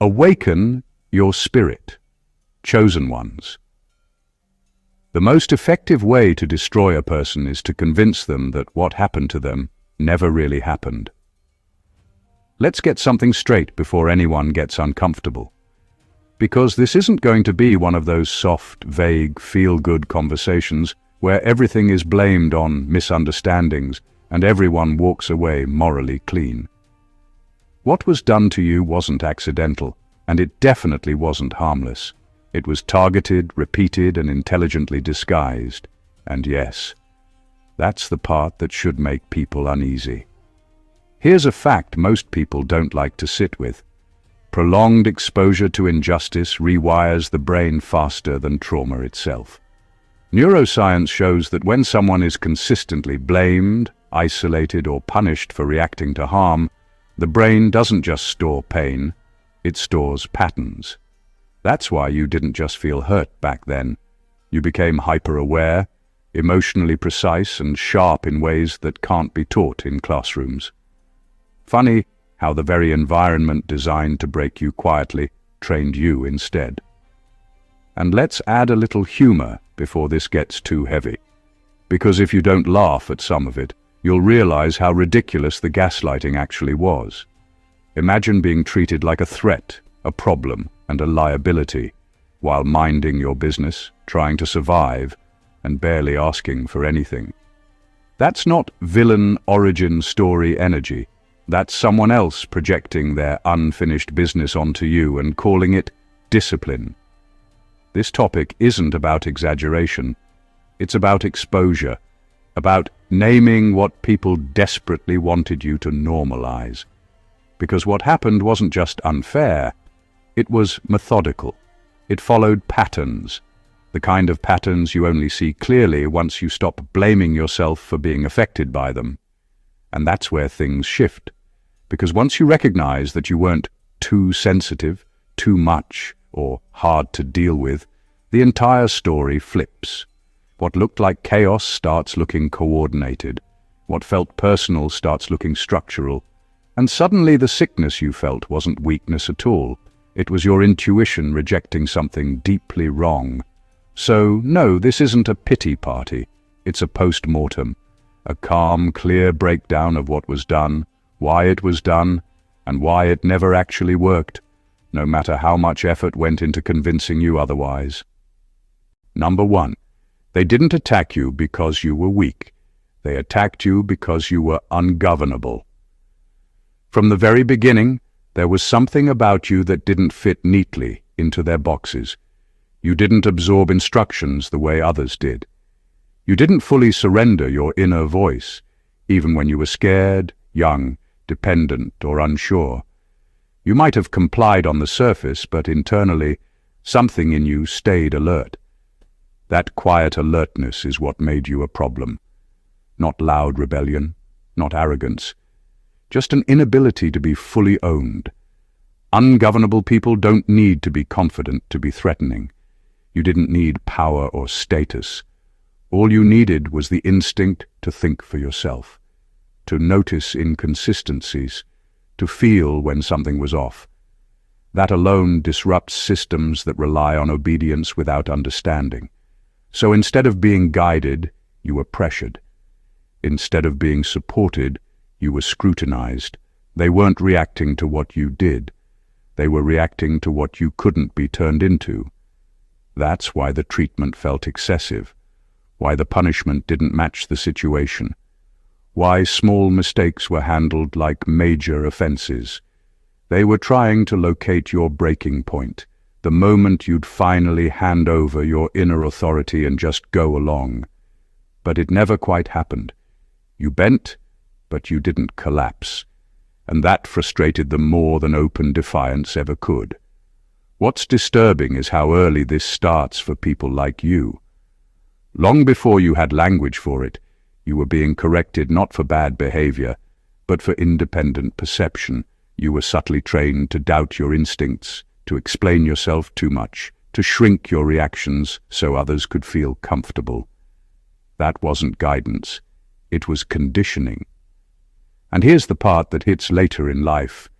Awaken your spirit, chosen ones. The most effective way to destroy a person is to convince them that what happened to them never really happened. Let's get something straight before anyone gets uncomfortable. Because this isn't going to be one of those soft, vague, feel-good conversations where everything is blamed on misunderstandings and everyone walks away morally clean. What was done to you wasn't accidental, and it definitely wasn't harmless. It was targeted, repeated, and intelligently disguised. And yes, that's the part that should make people uneasy. Here's a fact most people don't like to sit with. Prolonged exposure to injustice rewires the brain faster than trauma itself. Neuroscience shows that when someone is consistently blamed, isolated, or punished for reacting to harm, the brain doesn't just store pain, it stores patterns. That's why you didn't just feel hurt back then. You became hyper-aware, emotionally precise, and sharp in ways that can't be taught in classrooms. Funny how the very environment designed to break you quietly trained you instead. And let's add a little humor before this gets too heavy. Because if you don't laugh at some of it, you'll realize how ridiculous the gaslighting actually was. Imagine being treated like a threat, a problem, and a liability, while minding your business, trying to survive, and barely asking for anything. That's not villain origin story energy. That's someone else projecting their unfinished business onto you and calling it discipline. This topic isn't about exaggeration. It's about exposure, about naming what people desperately wanted you to normalize. Because what happened wasn't just unfair, it was methodical. It followed patterns, the kind of patterns you only see clearly once you stop blaming yourself for being affected by them. And that's where things shift. Because once you recognize that you weren't too sensitive, too much, or hard to deal with, the entire story flips. What looked like chaos starts looking coordinated. What felt personal starts looking structural. And suddenly the sickness you felt wasn't weakness at all. It was your intuition rejecting something deeply wrong. So, no, this isn't a pity party. It's a post-mortem. A calm, clear breakdown of what was done, why it was done, and why it never actually worked, no matter how much effort went into convincing you otherwise. Number 1. They didn't attack you because you were weak. They attacked you because you were ungovernable. From the very beginning, there was something about you that didn't fit neatly into their boxes. You didn't absorb instructions the way others did. You didn't fully surrender your inner voice, even when you were scared, young, dependent, or unsure. You might have complied on the surface, but internally, something in you stayed alert. That quiet alertness is what made you a problem. Not loud rebellion, not arrogance, just an inability to be fully owned. Ungovernable people don't need to be confident to be threatening. You didn't need power or status. All you needed was the instinct to think for yourself, to notice inconsistencies, to feel when something was off. That alone disrupts systems that rely on obedience without understanding. So instead of being guided, you were pressured. Instead of being supported, you were scrutinized. They weren't reacting to what you did. They were reacting to what you couldn't be turned into. That's why the treatment felt excessive, why the punishment didn't match the situation, why small mistakes were handled like major offenses. They were trying to locate your breaking point, the moment you'd finally hand over your inner authority and just go along. But it never quite happened. You bent, but you didn't collapse. And that frustrated them more than open defiance ever could. What's disturbing is how early this starts for people like you. Long before you had language for it, you were being corrected not for bad behavior, but for independent perception. You were subtly trained to doubt your instincts, to explain yourself too much, to shrink your reactions so others could feel comfortable. That wasn't guidance. It was conditioning. And here's the part that hits later in life.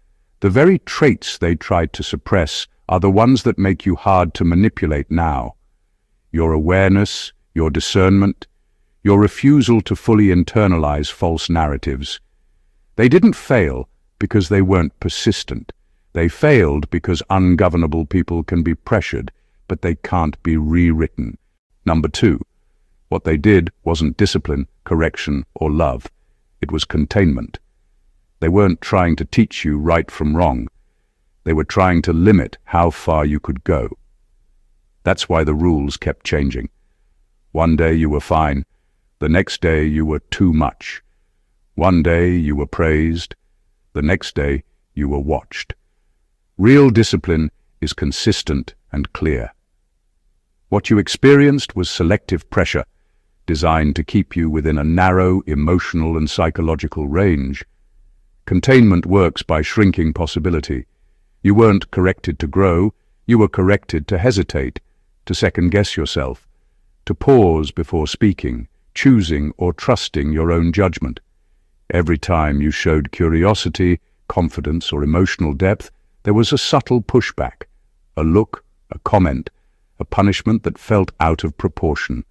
The very traits they tried to suppress are the ones that make you hard to manipulate now. Your awareness, your discernment, your refusal to fully internalize false narratives. They didn't fail because they weren't persistent. They failed because ungovernable people can be pressured, but they can't be rewritten. Number 2, what they did wasn't discipline, correction, or love. It was containment. They weren't trying to teach you right from wrong. They were trying to limit how far you could go. That's why the rules kept changing. One day you were fine. The next day you were too much. One day you were praised. The next day you were watched. Real discipline is consistent and clear. What you experienced was selective pressure, designed to keep you within a narrow emotional and psychological range. Containment works by shrinking possibility. You weren't corrected to grow, you were corrected to hesitate, to second-guess yourself, to pause before speaking, choosing or trusting your own judgment. Every time you showed curiosity, confidence, or emotional depth, there was a subtle pushback, a look, a comment, a punishment that felt out of proportion.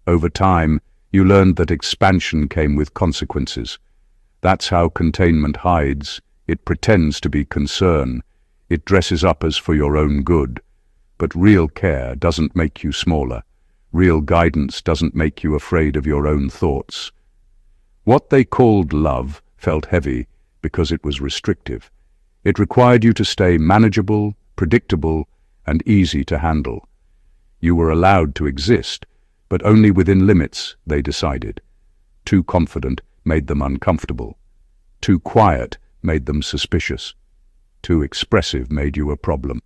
Over time, you learned that expansion came with consequences. That's how containment hides. It pretends to be concern. It dresses up as for your own good. But real care doesn't make you smaller. Real guidance doesn't make you afraid of your own thoughts. What they called love felt heavy because it was restrictive. It required you to stay manageable, predictable, and easy to handle. You were allowed to exist, but only within limits, they decided. Too confident made them uncomfortable. Too quiet made them suspicious. Too expressive made you a problem.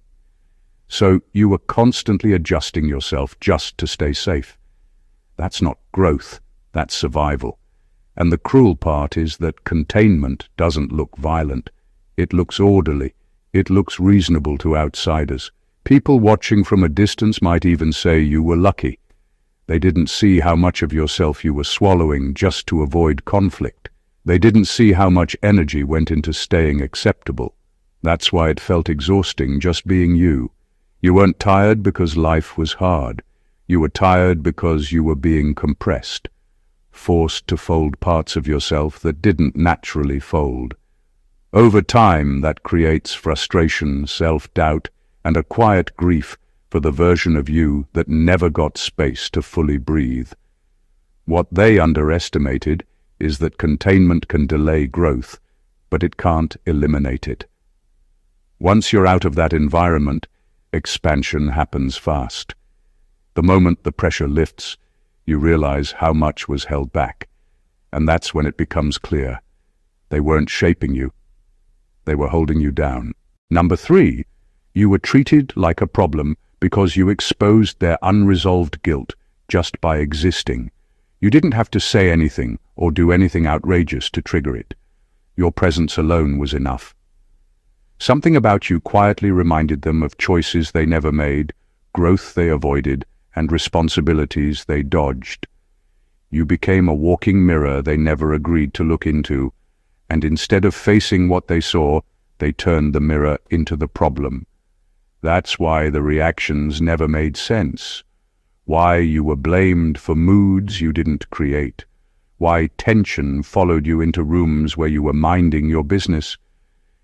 So you were constantly adjusting yourself just to stay safe. That's not growth, that's survival. And the cruel part is that containment doesn't look violent. It looks orderly. It looks reasonable to outsiders. People watching from a distance might even say you were lucky. They didn't see how much of yourself you were swallowing just to avoid conflict. They didn't see how much energy went into staying acceptable. That's why it felt exhausting just being you. You weren't tired because life was hard. You were tired because you were being compressed, forced to fold parts of yourself that didn't naturally fold. Over time, that creates frustration, self-doubt, and a quiet grief for the version of you that never got space to fully breathe. What they underestimated is that containment can delay growth, but it can't eliminate it. Once you're out of that environment, expansion happens fast. The moment the pressure lifts, you realize how much was held back, and that's when it becomes clear. They weren't shaping you. They were holding you down. Number 3, you were treated like a problem because you exposed their unresolved guilt just by existing. You didn't have to say anything or do anything outrageous to trigger it. Your presence alone was enough. Something about you quietly reminded them of choices they never made, growth they avoided, and responsibilities they dodged. You became a walking mirror they never agreed to look into, and instead of facing what they saw, they turned the mirror into the problem. That's why the reactions never made sense. Why you were blamed for moods you didn't create. Why tension followed you into rooms where you were minding your business.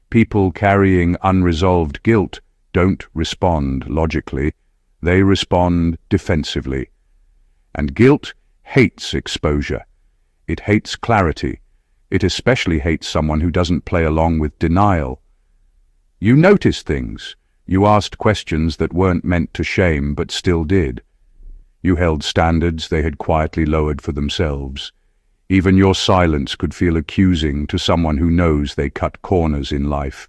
People carrying unresolved guilt don't respond logically. They respond defensively. And guilt hates exposure. It hates clarity. It especially hates someone who doesn't play along with denial. You noticed things. You asked questions that weren't meant to shame but still did. You held standards they had quietly lowered for themselves. Even your silence could feel accusing to someone who knows they cut corners in life.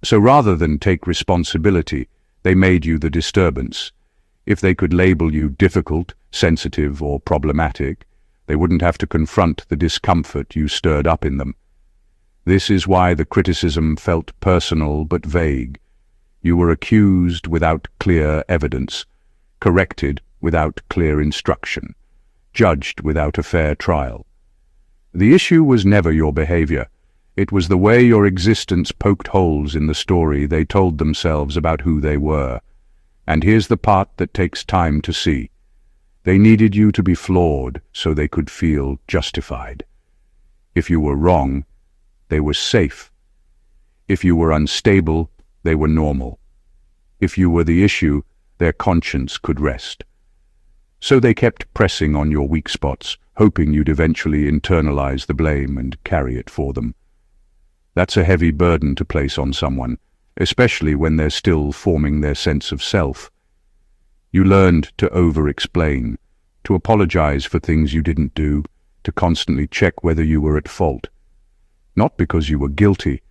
So rather than take responsibility, they made you the disturbance. If they could label you difficult, sensitive, or problematic, they wouldn't have to confront the discomfort you stirred up in them. This is why the criticism felt personal but vague. You were accused without clear evidence, corrected without clear instruction, judged without a fair trial. The issue was never your behavior. It was the way your existence poked holes in the story they told themselves about who they were. And here's the part that takes time to see. They needed you to be flawed so they could feel justified. If you were wrong, they were safe. If you were unstable, they were normal. If you were the issue, their conscience could rest. So they kept pressing on your weak spots, hoping you'd eventually internalize the blame and carry it for them. That's a heavy burden to place on someone, especially when they're still forming their sense of self. You learned to over-explain, to apologize for things you didn't do, to constantly check whether you were at fault. Not because you were guilty,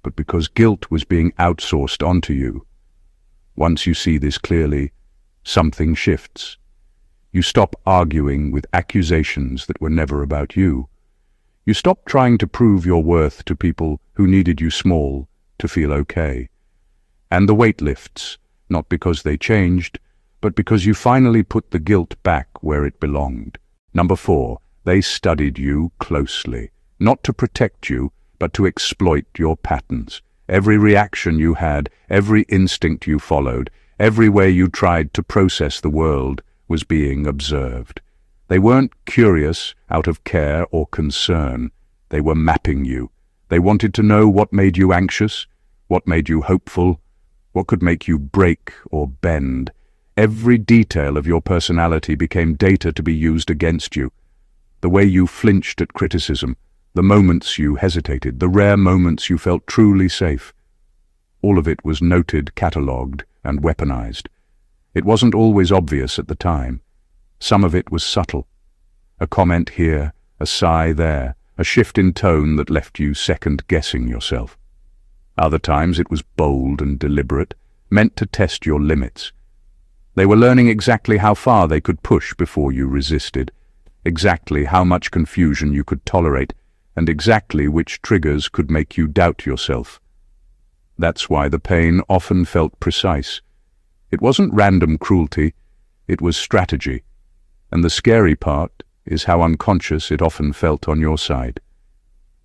but because guilt was being outsourced onto you. Once you see this clearly, something shifts. You stop arguing with accusations that were never about you. You stop trying to prove your worth to people who needed you small to feel okay. And the weight lifts, not because they changed, but because you finally put the guilt back where it belonged. Number 4, they studied you closely, not to protect you, but to exploit your patterns. Every reaction you had, every instinct you followed, every way you tried to process the world was being observed. They weren't curious out of care or concern. They were mapping you. They wanted to know what made you anxious, what made you hopeful, what could make you break or bend. Every detail of your personality became data to be used against you. The way you flinched at criticism, the moments you hesitated, the rare moments you felt truly safe. All of it was noted, catalogued, and weaponized. It wasn't always obvious at the time. Some of it was subtle. A comment here, a sigh there, a shift in tone that left you second-guessing yourself. Other times it was bold and deliberate, meant to test your limits. They were learning exactly how far they could push before you resisted, exactly how much confusion you could tolerate, and exactly which triggers could make you doubt yourself. That's why the pain often felt precise. It wasn't random cruelty, it was strategy. And the scary part is how unconscious it often felt on your side.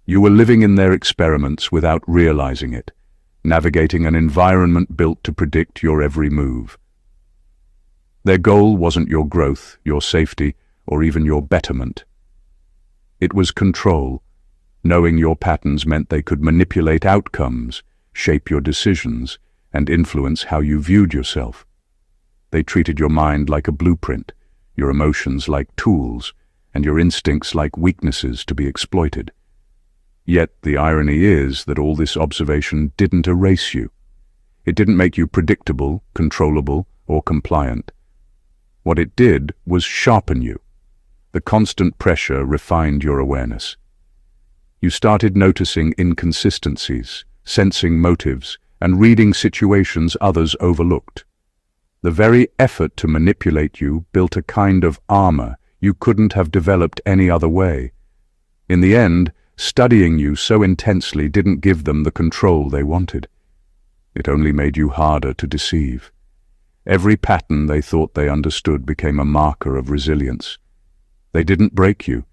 You were living in their experiments without realizing it, navigating an environment built to predict your every move. Their goal wasn't your growth, your safety, or even your betterment. It was control. Knowing your patterns meant they could manipulate outcomes, shape your decisions, and influence how you viewed yourself. They treated your mind like a blueprint, your emotions like tools, and your instincts like weaknesses to be exploited. Yet the irony is that all this observation didn't erase you. It didn't make you predictable, controllable, or compliant. What it did was sharpen you. The constant pressure refined your awareness. You started noticing inconsistencies, sensing motives, and reading situations others overlooked. The very effort to manipulate you built a kind of armor you couldn't have developed any other way. In the end, studying you so intensely didn't give them the control they wanted. It only made you harder to deceive. Every pattern they thought they understood became a marker of resilience. They didn't break you.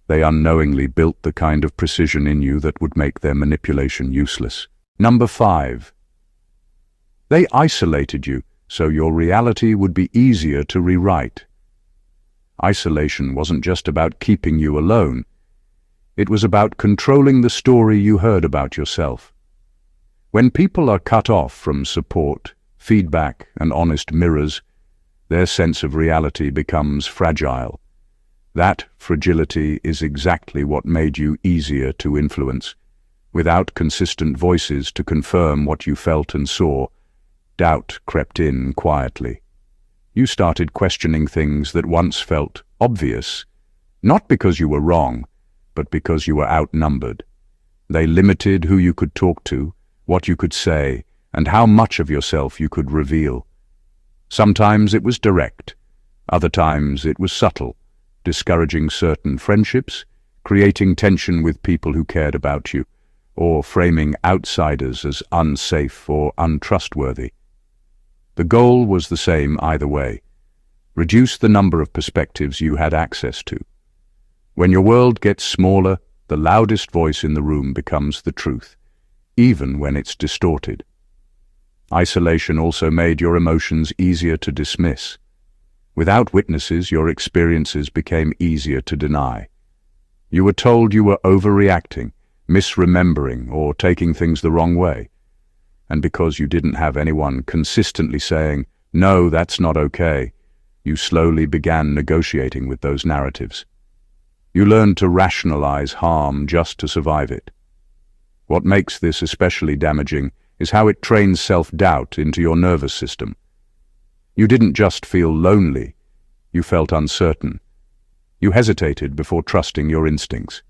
They unknowingly built the kind of precision in you that would make their manipulation useless. Number 5. They isolated you so your reality would be easier to rewrite. Isolation wasn't just about keeping you alone. It was about controlling the story you heard about yourself. When people are cut off from support, feedback, and honest mirrors, their sense of reality becomes fragile. That fragility is exactly what made you easier to influence. Without consistent voices to confirm what you felt and saw, doubt crept in quietly. You started questioning things that once felt obvious, not because you were wrong, but because you were outnumbered. They limited who you could talk to, what you could say, and how much of yourself you could reveal. Sometimes it was direct, other times it was subtle, discouraging certain friendships, creating tension with people who cared about you, or framing outsiders as unsafe or untrustworthy. The goal was the same either way: reduce the number of perspectives you had access to. When your world gets smaller, the loudest voice in the room becomes the truth, even when it's distorted. Isolation also made your emotions easier to dismiss. Without witnesses, your experiences became easier to deny. You were told you were overreacting, misremembering, or taking things the wrong way. And because you didn't have anyone consistently saying, "No, that's not okay," you slowly began negotiating with those narratives. You learned to rationalize harm just to survive it. What makes this especially damaging is how it trains self-doubt into your nervous system. You didn't just feel lonely, you felt uncertain. You hesitated before trusting your instincts.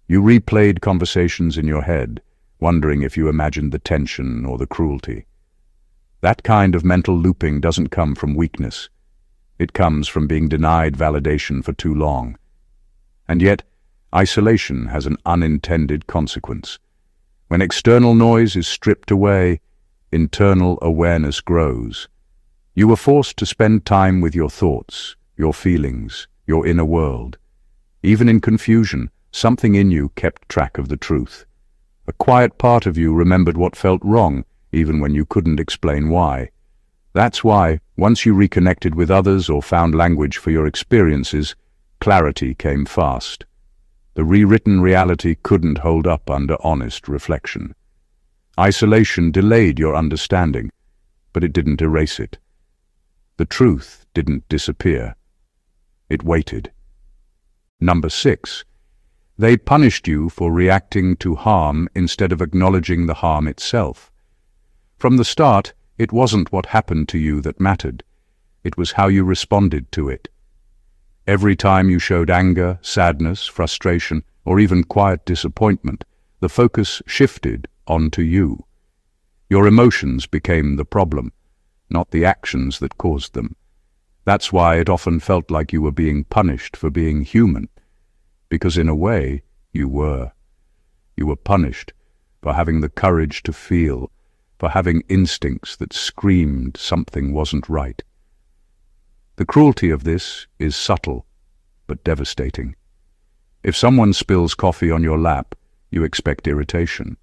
You replayed conversations in your head, wondering if you imagined the tension or the cruelty. That kind of mental looping doesn't come from weakness. It comes from being denied validation for too long. And yet, isolation has an unintended consequence. When external noise is stripped away, internal awareness grows. You were forced to spend time with your thoughts, your feelings, your inner world. Even in confusion, something in you kept track of the truth. A quiet part of you remembered what felt wrong, even when you couldn't explain why. That's why, once you reconnected with others or found language for your experiences, clarity came fast. The rewritten reality couldn't hold up under honest reflection. Isolation delayed your understanding, but it didn't erase it. The truth didn't disappear. It waited. Number 6. They punished you for reacting to harm instead of acknowledging the harm itself. From the start, it wasn't what happened to you that mattered. It was how you responded to it. Every time you showed anger, sadness, frustration, or even quiet disappointment, the focus shifted onto you. Your emotions became the problem, not the actions that caused them. That's why it often felt like you were being punished for being human, because in a way, you were. You were punished for having the courage to feel, for having instincts that screamed something wasn't right. The cruelty of this is subtle, but devastating. If someone spills coffee on your lap, you expect irritation.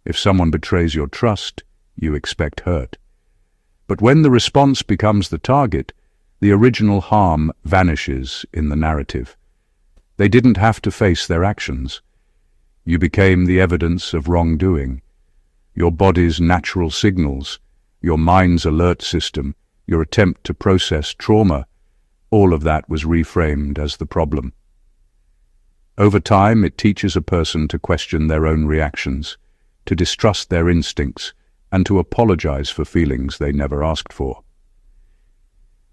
If someone betrays your trust, you expect hurt. But when the response becomes the target, the original harm vanishes in the narrative. They didn't have to face their actions. You became the evidence of wrongdoing. Your body's natural signals, your mind's alert system, your attempt to process trauma, all of that was reframed as the problem. Over time, it teaches a person to question their own reactions, to distrust their instincts, and to apologize for feelings they never asked for.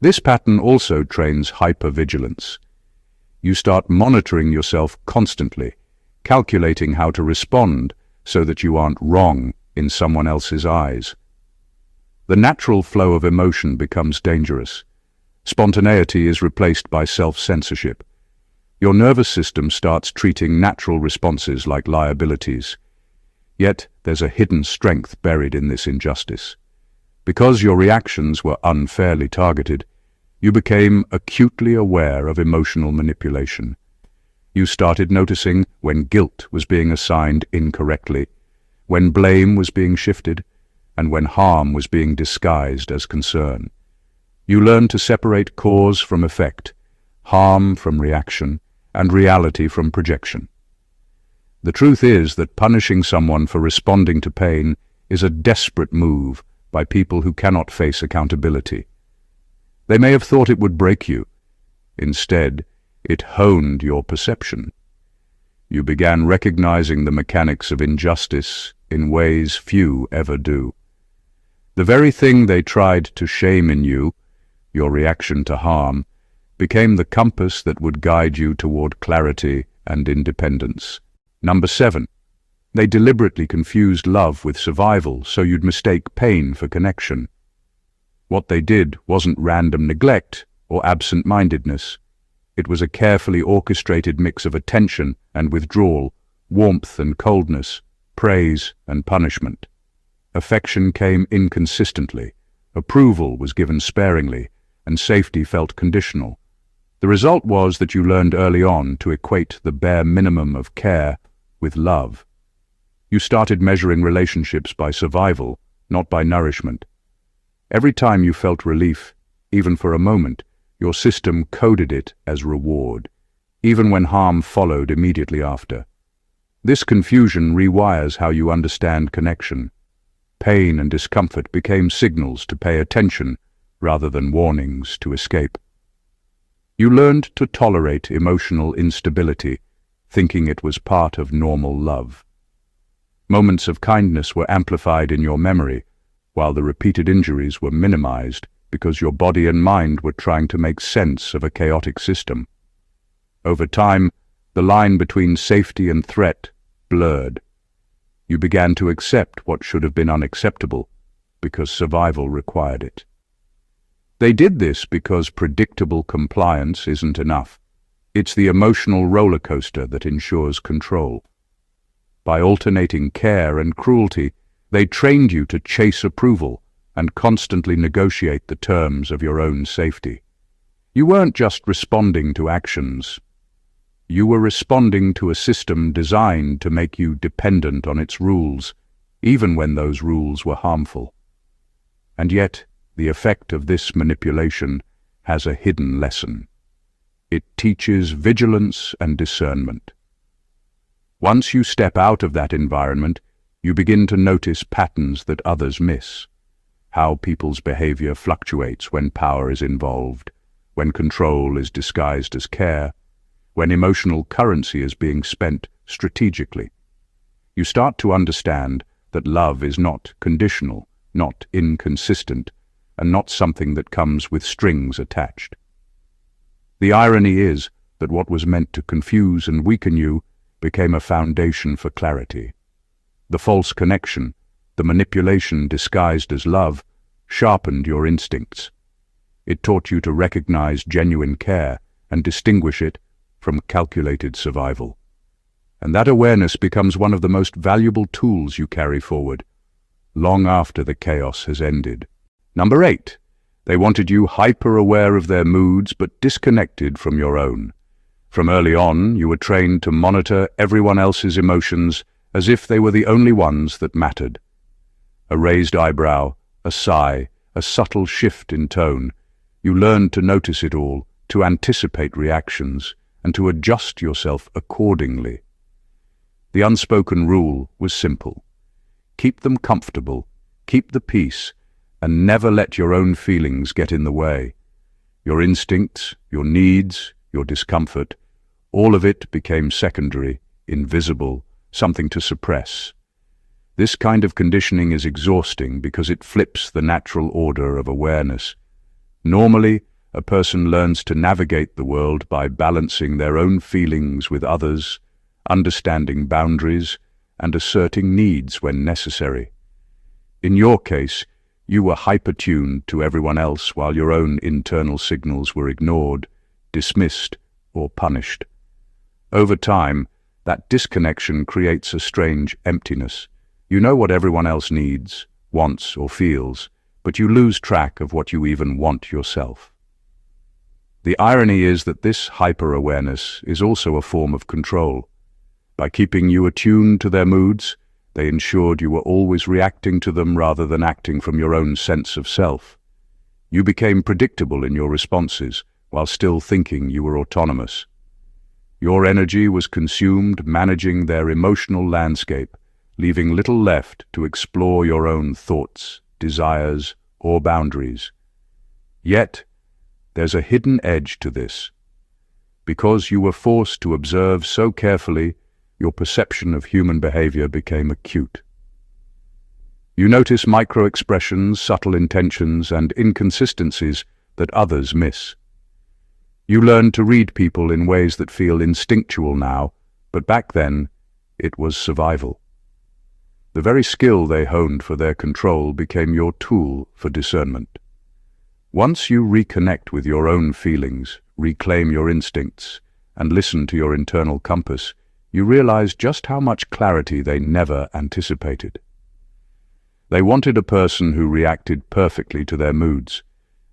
This pattern also trains hypervigilance. You start monitoring yourself constantly, calculating how to respond so that you aren't wrong in someone else's eyes. The natural flow of emotion becomes dangerous. Spontaneity is replaced by self-censorship. Your nervous system starts treating natural responses like liabilities. Yet there's a hidden strength buried in this injustice. Because your reactions were unfairly targeted, you became acutely aware of emotional manipulation. You started noticing when guilt was being assigned incorrectly, when blame was being shifted, and when harm was being disguised as concern. You learned to separate cause from effect, harm from reaction, and reality from projection. The truth is that punishing someone for responding to pain is a desperate move by people who cannot face accountability. They may have thought it would break you. Instead, it honed your perception. You began recognizing the mechanics of injustice in ways few ever do. The very thing they tried to shame in you, your reaction to harm, became the compass that would guide you toward clarity and independence. Number 7. They deliberately confused love with survival so you'd mistake pain for connection. What they did wasn't random neglect or absent-mindedness. It was a carefully orchestrated mix of attention and withdrawal, warmth and coldness, praise and punishment. Affection came inconsistently, approval was given sparingly, and safety felt conditional. The result was that you learned early on to equate the bare minimum of care with love. You started measuring relationships by survival, not by nourishment. Every time you felt relief, even for a moment, your system coded it as reward, even when harm followed immediately after. This confusion rewires how you understand connection. Pain and discomfort became signals to pay attention rather than warnings to escape. You learned to tolerate emotional instability, thinking it was part of normal love. Moments of kindness were amplified in your memory, while the repeated injuries were minimized because your body and mind were trying to make sense of a chaotic system. Over time, the line between safety and threat blurred. You began to accept what should have been unacceptable because survival required it. They did this because predictable compliance isn't enough. It's the emotional roller coaster that ensures control. By alternating care and cruelty, they trained you to chase approval and constantly negotiate the terms of your own safety. You weren't just responding to actions. You were responding to a system designed to make you dependent on its rules, even when those rules were harmful. And yet, the effect of this manipulation has a hidden lesson. It teaches vigilance and discernment. Once you step out of that environment, you begin to notice patterns that others miss. How people's behavior fluctuates when power is involved, when control is disguised as care, when emotional currency is being spent strategically. You start to understand that love is not conditional, not inconsistent, and not something that comes with strings attached. The irony is that what was meant to confuse and weaken you became a foundation for clarity. The false connection, the manipulation disguised as love, sharpened your instincts. It taught you to recognize genuine care and distinguish it from calculated survival. And that awareness becomes one of the most valuable tools you carry forward, long after the chaos has ended. Number 8. They wanted you hyper-aware of their moods but disconnected from your own. From early on, you were trained to monitor everyone else's emotions as if they were the only ones that mattered. A raised eyebrow, a sigh, a subtle shift in tone. You learned to notice it all, to anticipate reactions, and to adjust yourself accordingly. The unspoken rule was simple. Keep them comfortable, keep the peace, and never let your own feelings get in the way. Your instincts, your needs, your discomfort, all of it became secondary, invisible, something to suppress. This kind of conditioning is exhausting because it flips the natural order of awareness. Normally, a person learns to navigate the world by balancing their own feelings with others, understanding boundaries, and asserting needs when necessary. In your case, you were hyper-tuned to everyone else while your own internal signals were ignored, dismissed, or punished. Over time, that disconnection creates a strange emptiness. You know what everyone else needs, wants, or feels, but you lose track of what you even want yourself. The irony is that this hyper-awareness is also a form of control. By keeping you attuned to their moods, they ensured you were always reacting to them rather than acting from your own sense of self. You became predictable in your responses, while still thinking you were autonomous. Your energy was consumed managing their emotional landscape, leaving little left to explore your own thoughts, desires, or boundaries. Yet, there's a hidden edge to this. Because you were forced to observe so carefully, your perception of human behavior became acute. You notice micro-expressions, subtle intentions, and inconsistencies that others miss. You learn to read people in ways that feel instinctual now, but back then, it was survival. The very skill they honed for their control became your tool for discernment. Once you reconnect with your own feelings, reclaim your instincts, and listen to your internal compass, you realize just how much clarity they never anticipated. They wanted a person who reacted perfectly to their moods.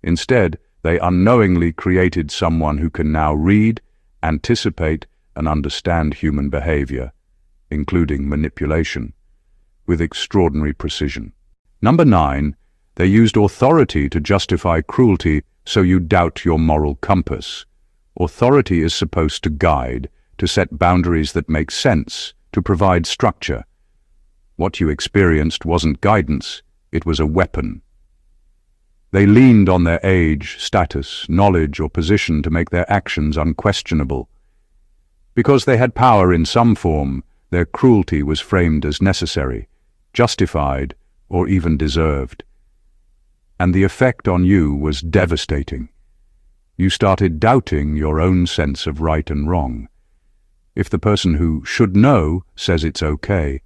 Instead, They unknowingly created someone who can now read, anticipate, and understand human behavior, including manipulation, with extraordinary precision. Number 9, they used authority to justify cruelty so you doubt your moral compass. Authority is supposed to guide, to set boundaries that make sense, to provide structure. What you experienced wasn't guidance, it was a weapon. They leaned on their age, status, knowledge, or position to make their actions unquestionable. Because they had power in some form, their cruelty was framed as necessary, justified, or even deserved. And the effect on you was devastating. You started doubting your own sense of right and wrong. If the person who should know says it's okay,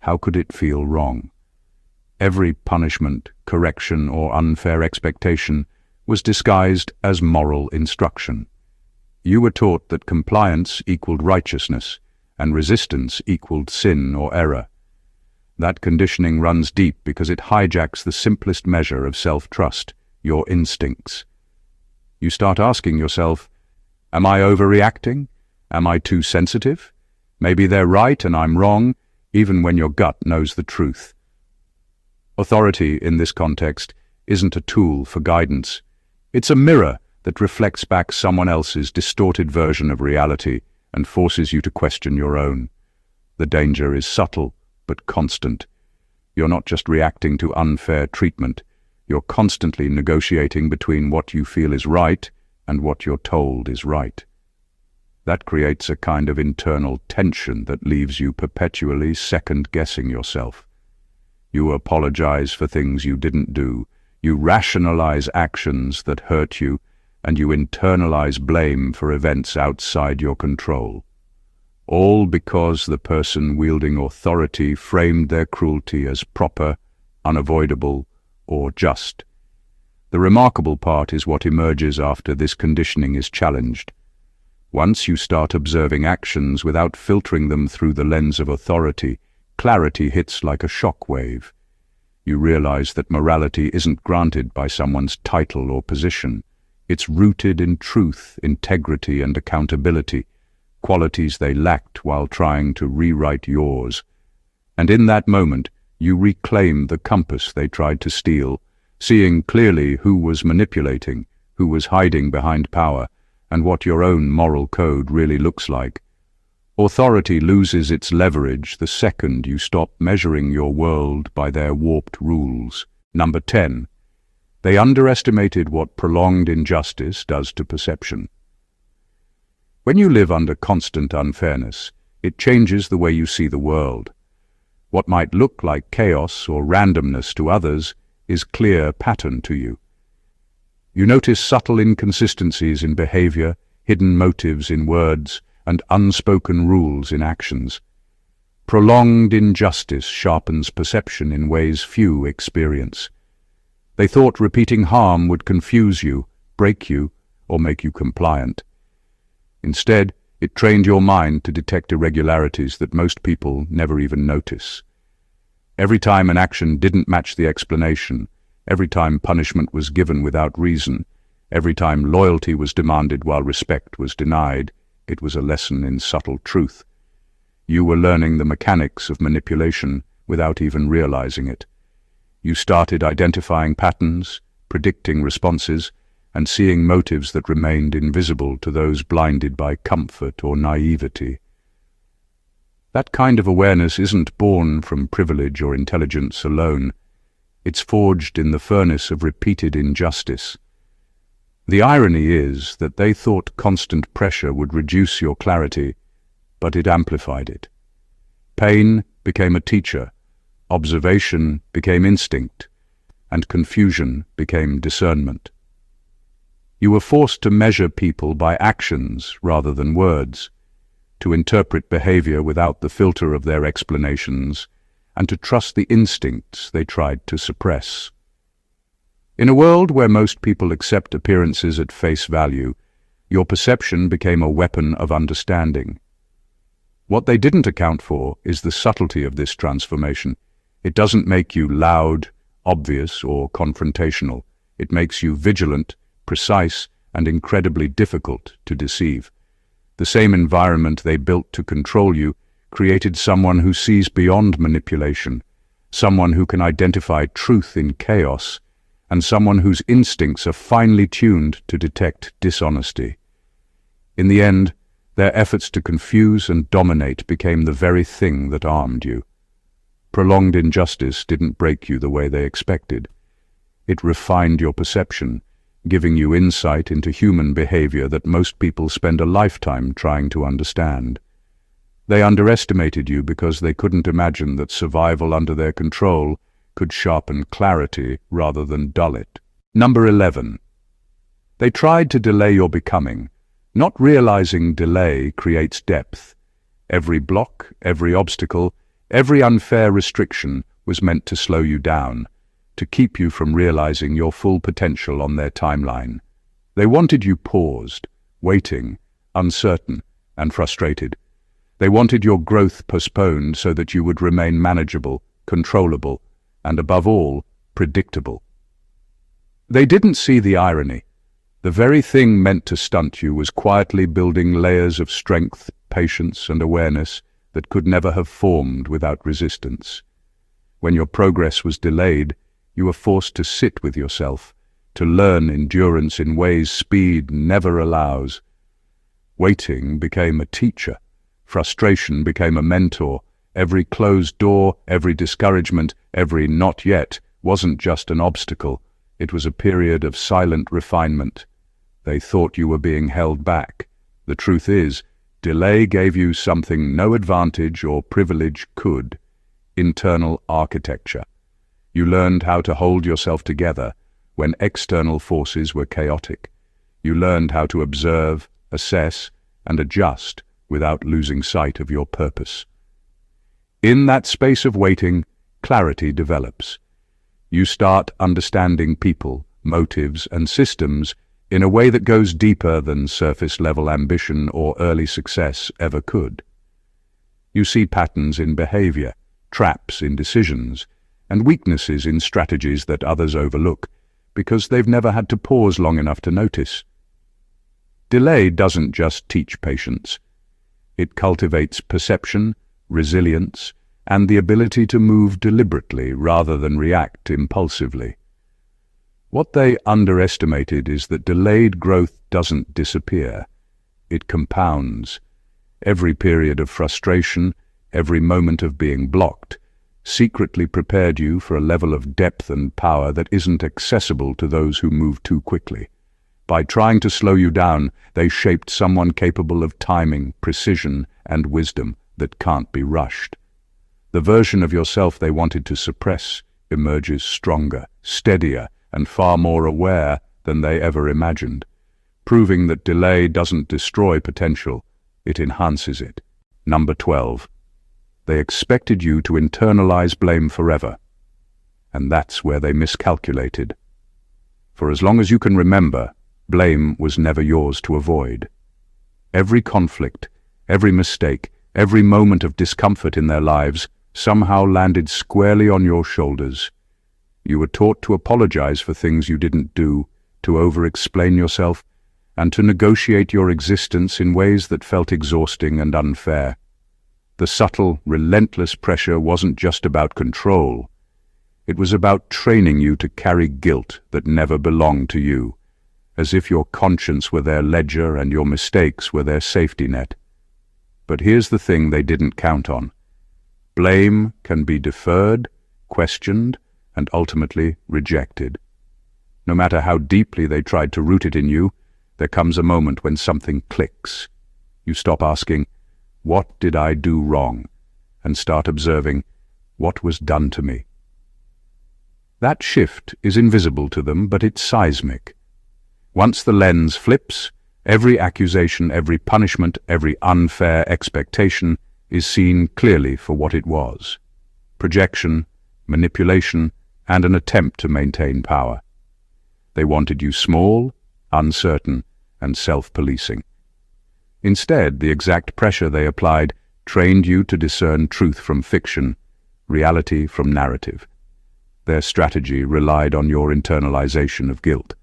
how could it feel wrong? Every punishment, correction, or unfair expectation was disguised as moral instruction. You were taught that compliance equaled righteousness, and resistance equaled sin or error. That conditioning runs deep because it hijacks the simplest measure of self-trust, your instincts. You start asking yourself, am I overreacting? Am I too sensitive? Maybe they're right and I'm wrong, even when your gut knows the truth. Authority, in this context, isn't a tool for guidance. It's a mirror that reflects back someone else's distorted version of reality and forces you to question your own. The danger is subtle, but constant. You're not just reacting to unfair treatment, you're constantly negotiating between what you feel is right and what you're told is right. That creates a kind of internal tension that leaves you perpetually second-guessing yourself. You apologize for things you didn't do, you rationalize actions that hurt you, and you internalize blame for events outside your control. All because the person wielding authority framed their cruelty as proper, unavoidable, or just. The remarkable part is what emerges after this conditioning is challenged. Once you start observing actions without filtering them through the lens of authority, clarity hits like a shock wave. You realize that morality isn't granted by someone's title or position. It's rooted in truth, integrity, and accountability, qualities they lacked while trying to rewrite yours. And in that moment, you reclaim the compass they tried to steal, seeing clearly who was manipulating, who was hiding behind power, and what your own moral code really looks like. Authority loses its leverage the second you stop measuring your world by their warped rules. Number 10. They underestimated what prolonged injustice does to perception. When you live under constant unfairness, it changes the way you see the world. What might look like chaos or randomness to others is clear pattern to you. You notice subtle inconsistencies in behavior, hidden motives in words, and unspoken rules in actions. Prolonged injustice sharpens perception in ways few experience. They thought repeating harm would confuse you, break you, or make you compliant. Instead, it trained your mind to detect irregularities that most people never even notice. Every time an action didn't match the explanation, every time punishment was given without reason, every time loyalty was demanded while respect was denied, it was a lesson in subtle truth. You were learning the mechanics of manipulation without even realizing it. You started identifying patterns, predicting responses, and seeing motives that remained invisible to those blinded by comfort or naivety. That kind of awareness isn't born from privilege or intelligence alone. It's forged in the furnace of repeated injustice. The irony is that they thought constant pressure would reduce your clarity, but it amplified it. Pain became a teacher, observation became instinct, and confusion became discernment. You were forced to measure people by actions rather than words, to interpret behavior without the filter of their explanations, and to trust the instincts they tried to suppress. In a world where most people accept appearances at face value, your perception became a weapon of understanding. What they didn't account for is the subtlety of this transformation. It doesn't make you loud, obvious, or confrontational. It makes you vigilant, precise, and incredibly difficult to deceive. The same environment they built to control you created someone who sees beyond manipulation, someone who can identify truth in chaos, and someone whose instincts are finely tuned to detect dishonesty. In the end, their efforts to confuse and dominate became the very thing that armed you. Prolonged injustice didn't break you the way they expected. It refined your perception, giving you insight into human behavior that most people spend a lifetime trying to understand. They underestimated you because they couldn't imagine that survival under their control could sharpen clarity rather than dull it. Number 11. They tried to delay your becoming, not realizing delay creates depth. Every block, every obstacle, every unfair restriction was meant to slow you down, to keep you from realizing your full potential on their timeline. They wanted you paused, waiting, uncertain, and frustrated. They wanted your growth postponed so that you would remain manageable, controllable, and above all, predictable. They didn't see the irony. The very thing meant to stunt you was quietly building layers of strength, patience, and awareness that could never have formed without resistance. When your progress was delayed, you were forced to sit with yourself, to learn endurance in ways speed never allows. Waiting became a teacher. Frustration became a mentor. Every closed door, every discouragement, every not yet wasn't just an obstacle. It was a period of silent refinement. They thought you were being held back. The truth is, delay gave you something no advantage or privilege could: internal architecture. You learned how to hold yourself together when external forces were chaotic. You learned how to observe, assess, and adjust without losing sight of your purpose. In that space of waiting, clarity develops. You start understanding people, motives, and systems in a way that goes deeper than surface-level ambition or early success ever could. You see patterns in behavior, traps in decisions, and weaknesses in strategies that others overlook because they've never had to pause long enough to notice. Delay doesn't just teach patience. It cultivates perception, resilience, and the ability to move deliberately rather than react impulsively. What they underestimated is that delayed growth doesn't disappear. It compounds. Every period of frustration, every moment of being blocked, secretly prepared you for a level of depth and power that isn't accessible to those who move too quickly. By trying to slow you down, they shaped someone capable of timing, precision, and wisdom that can't be rushed. The version of yourself they wanted to suppress emerges stronger, steadier, and far more aware than they ever imagined, proving that delay doesn't destroy potential, it enhances it. Number 12. They expected you to internalize blame forever, and that's where they miscalculated. For as long as you can remember, blame was never yours to avoid. Every conflict, every mistake, every moment of discomfort in their lives somehow landed squarely on your shoulders. You were taught to apologize for things you didn't do, to over-explain yourself, and to negotiate your existence in ways that felt exhausting and unfair. The subtle, relentless pressure wasn't just about control. It was about training you to carry guilt that never belonged to you, as if your conscience were their ledger and your mistakes were their safety net. But here's the thing they didn't count on. Blame can be deferred, questioned, and ultimately rejected. No matter how deeply they tried to root it in you, there comes a moment when something clicks. You stop asking, "What did I do wrong?" and start observing, "What was done to me?" That shift is invisible to them, but it's seismic. Once the lens flips, every accusation, every punishment, every unfair expectation is seen clearly for what it was: projection, manipulation, and an attempt to maintain power. They wanted you small, uncertain, and self-policing. Instead, the exact pressure they applied trained you to discern truth from fiction, reality from narrative. Their strategy relied on your internalization of guilt,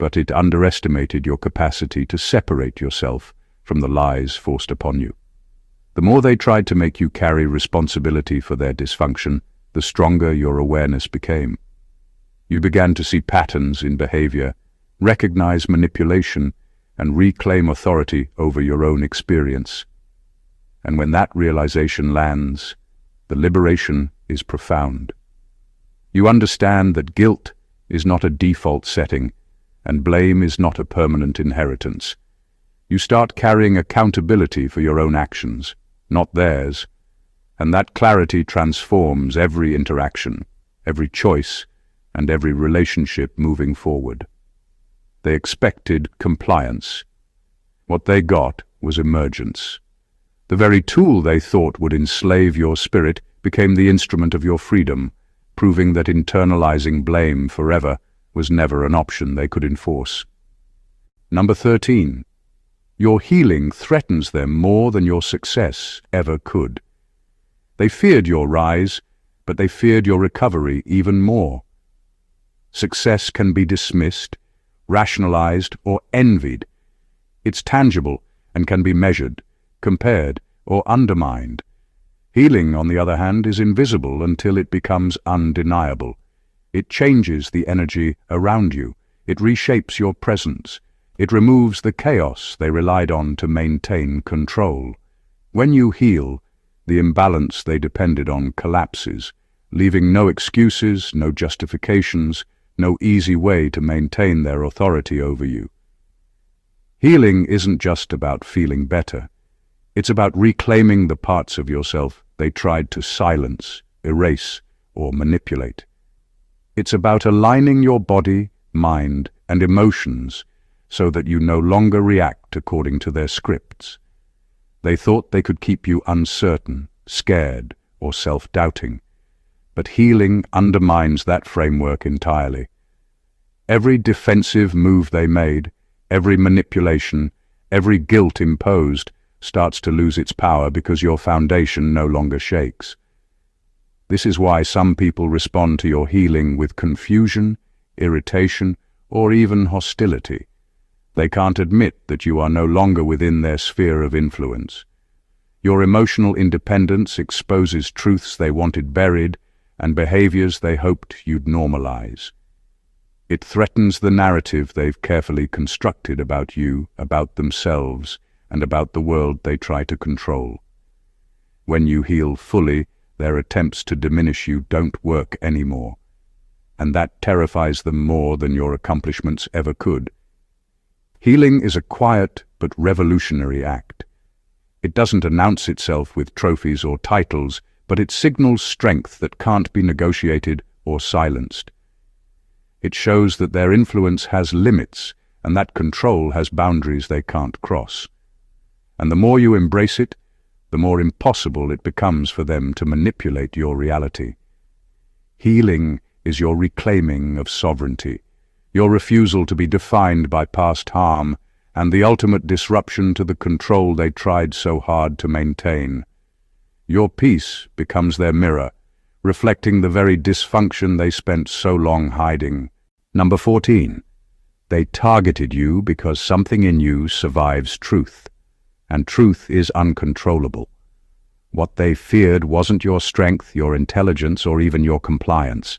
but it underestimated your capacity to separate yourself from the lies forced upon you. The more they tried to make you carry responsibility for their dysfunction, the stronger your awareness became. You began to see patterns in behavior, recognize manipulation, and reclaim authority over your own experience. And when that realization lands, the liberation is profound. You understand that guilt is not a default setting, and blame is not a permanent inheritance. You start carrying accountability for your own actions, not theirs, and that clarity transforms every interaction, every choice, and every relationship moving forward. They expected compliance. What they got was emergence. The very tool they thought would enslave your spirit became the instrument of your freedom, proving that internalizing blame forever was never an option they could enforce. Number 13. Your healing threatens them more than your success ever could. They feared your rise, but they feared your recovery even more. Success can be dismissed, rationalized, or envied. It's tangible and can be measured, compared, or undermined. Healing, on the other hand, is invisible until it becomes undeniable. It changes the energy around you. It reshapes your presence. It removes the chaos they relied on to maintain control. When you heal, the imbalance they depended on collapses, leaving no excuses, no justifications, no easy way to maintain their authority over you. Healing isn't just about feeling better. It's about reclaiming the parts of yourself they tried to silence, erase, or manipulate. It's about aligning your body, mind, and emotions so that you no longer react according to their scripts. They thought they could keep you uncertain, scared, or self-doubting, but healing undermines that framework entirely. Every defensive move they made, every manipulation, every guilt imposed, starts to lose its power because your foundation no longer shakes. This is why some people respond to your healing with confusion, irritation, or even hostility. They can't admit that you are no longer within their sphere of influence. Your emotional independence exposes truths they wanted buried and behaviors they hoped you'd normalize. It threatens the narrative they've carefully constructed about you, about themselves, and about the world they try to control. When you heal fully, their attempts to diminish you don't work anymore, and that terrifies them more than your accomplishments ever could. Healing is a quiet but revolutionary act. It doesn't announce itself with trophies or titles, but it signals strength that can't be negotiated or silenced. It shows that their influence has limits, and that control has boundaries they can't cross. And the more you embrace it, the more impossible it becomes for them to manipulate your reality. Healing is your reclaiming of sovereignty, your refusal to be defined by past harm, and the ultimate disruption to the control they tried so hard to maintain. Your peace becomes their mirror, reflecting the very dysfunction they spent so long hiding. Number 14. They targeted you because something in you survives truth, and truth is uncontrollable. What they feared wasn't your strength, your intelligence, or even your compliance.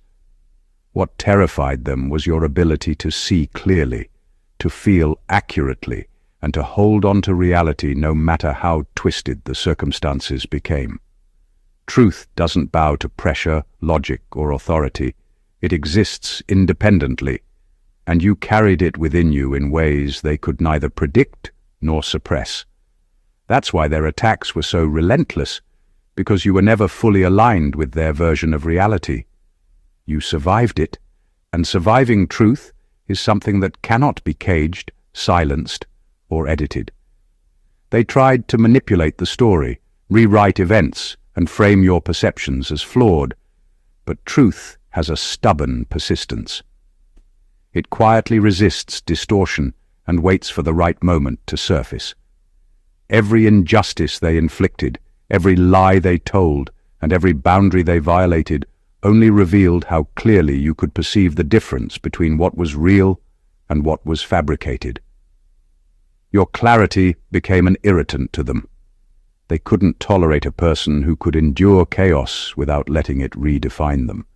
What terrified them was your ability to see clearly, to feel accurately, and to hold on to reality no matter how twisted the circumstances became. Truth doesn't bow to pressure, logic, or authority. It exists independently, and you carried it within you in ways they could neither predict nor suppress. That's why their attacks were so relentless, because you were never fully aligned with their version of reality. You survived it, and surviving truth is something that cannot be caged, silenced, or edited. They tried to manipulate the story, rewrite events, and frame your perceptions as flawed, but truth has a stubborn persistence. It quietly resists distortion and waits for the right moment to surface. Every injustice they inflicted, every lie they told, and every boundary they violated only revealed how clearly you could perceive the difference between what was real and what was fabricated. Your clarity became an irritant to them. They couldn't tolerate a person who could endure chaos without letting it redefine them.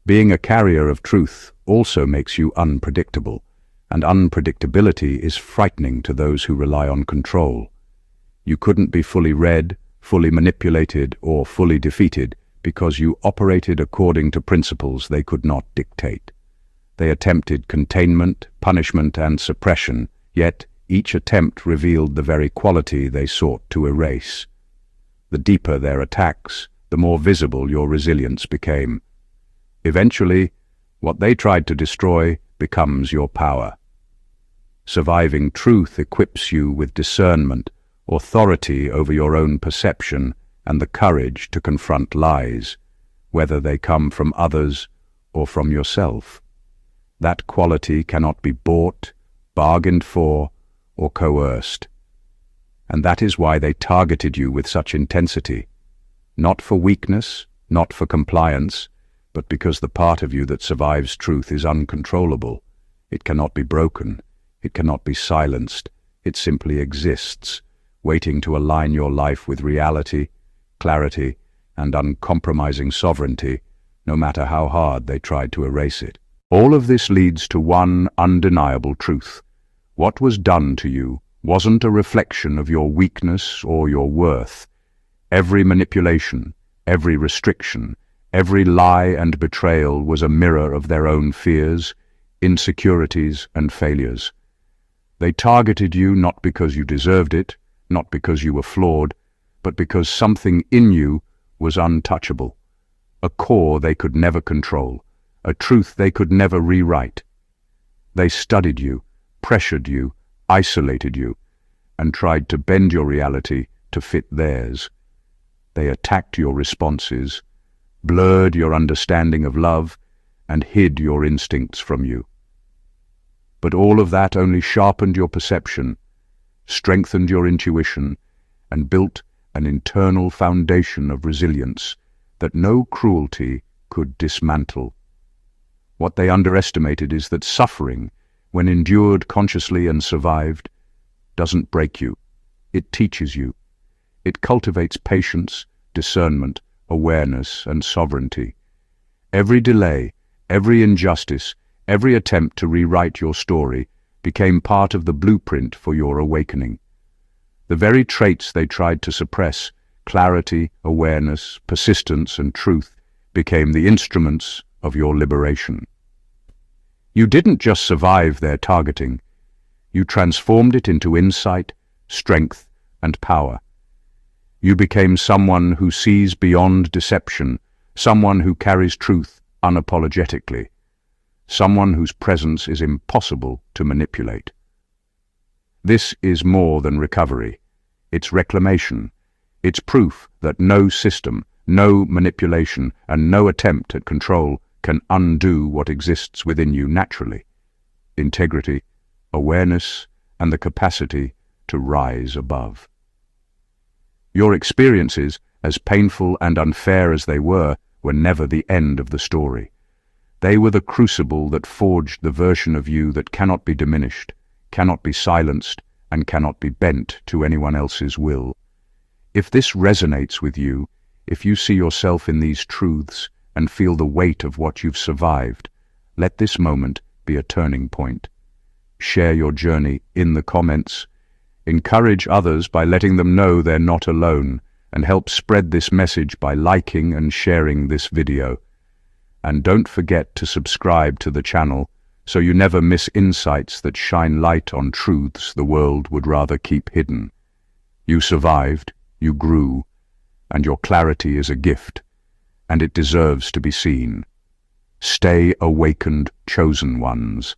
Being a carrier of truth also makes you unpredictable, and unpredictability is frightening to those who rely on control. You couldn't be fully read, fully manipulated, or fully defeated because you operated according to principles they could not dictate. They attempted containment, punishment, and suppression, yet each attempt revealed the very quality they sought to erase. The deeper their attacks, the more visible your resilience became. Eventually, what they tried to destroy becomes your power. Surviving truth equips you with discernment, authority over your own perception, and the courage to confront lies, whether they come from others or from yourself. That quality cannot be bought, bargained for, or coerced. And that is why they targeted you with such intensity. Not for weakness, not for compliance, but because the part of you that survives truth is uncontrollable. It cannot be broken. It cannot be silenced. It simply exists, waiting to align your life with reality, clarity, and uncompromising sovereignty, no matter how hard they tried to erase it. All of this leads to one undeniable truth. What was done to you wasn't a reflection of your weakness or your worth. Every manipulation, every restriction, every lie and betrayal was a mirror of their own fears, insecurities, and failures. They targeted you not because you deserved it, not because you were flawed, but because something in you was untouchable, a core they could never control, a truth they could never rewrite. They studied you, pressured you, isolated you, and tried to bend your reality to fit theirs. They attacked your responses, blurred your understanding of love, and hid your instincts from you. But all of that only sharpened your perception, strengthened your intuition, and built an internal foundation of resilience that no cruelty could dismantle. What they underestimated is that suffering, when endured consciously and survived, doesn't break you. It teaches you. It cultivates patience, discernment, awareness, and sovereignty. Every delay, every injustice, every attempt to rewrite your story became part of the blueprint for your awakening. The very traits they tried to suppress, clarity, awareness, persistence, and truth, became the instruments of your liberation. You didn't just survive their targeting. You transformed it into insight, strength, and power. You became someone who sees beyond deception, someone who carries truth unapologetically, someone whose presence is impossible to manipulate. This is more than recovery. It's reclamation. It's proof that no system, no manipulation, and no attempt at control can undo what exists within you naturally: integrity, awareness, and the capacity to rise above. Your experiences, as painful and unfair as they were never the end of the story. They were the crucible that forged the version of you that cannot be diminished, cannot be silenced, and cannot be bent to anyone else's will. If this resonates with you, if you see yourself in these truths and feel the weight of what you've survived, let this moment be a turning point. Share your journey in the comments. Encourage others by letting them know they're not alone, and help spread this message by liking and sharing this video. And don't forget to subscribe to the channel so you never miss insights that shine light on truths the world would rather keep hidden. You survived, you grew, and your clarity is a gift, and it deserves to be seen. Stay awakened, chosen ones.